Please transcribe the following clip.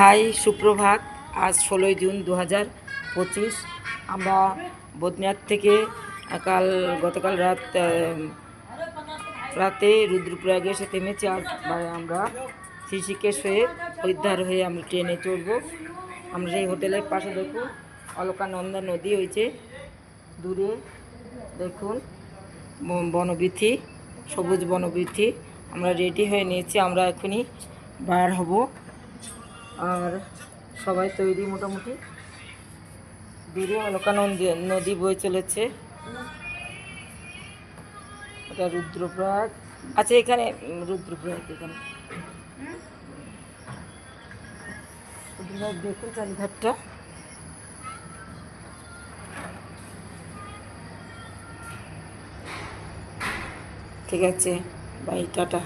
High সুপ্রভাত। আজ 16ই June 2025। আমরা বদ্রীনাথ থেকে গতকাল রাতে রুদ্রপ্রয়াগে এসে থেমেছি। আজ আমরা ঋষিকেশ হয়ে হরিদ্বার হয়ে আমরা ট্রেনে চড়বো। আমরা এই হোটেলের পাশে দেখুন অলকানন্দা নদী হয়েছে, দূরে দেখুন বনবীথি, সবুজ বনবীথি। আমরা রেডি হয়ে নিয়েছি, আমরা এখনই বার হব। আর সবাই তৈরি মোটামুটি। দূরে অলকানন্দা নদী বয়ে চলেছে, এটা রুদ্রপ্রয়াগ। আচ্ছা, এখানে রুদ্রপ্রয়াগ, এখানে দেখুন চারিধারটা। ঠিক আছে, বাই, টাটা।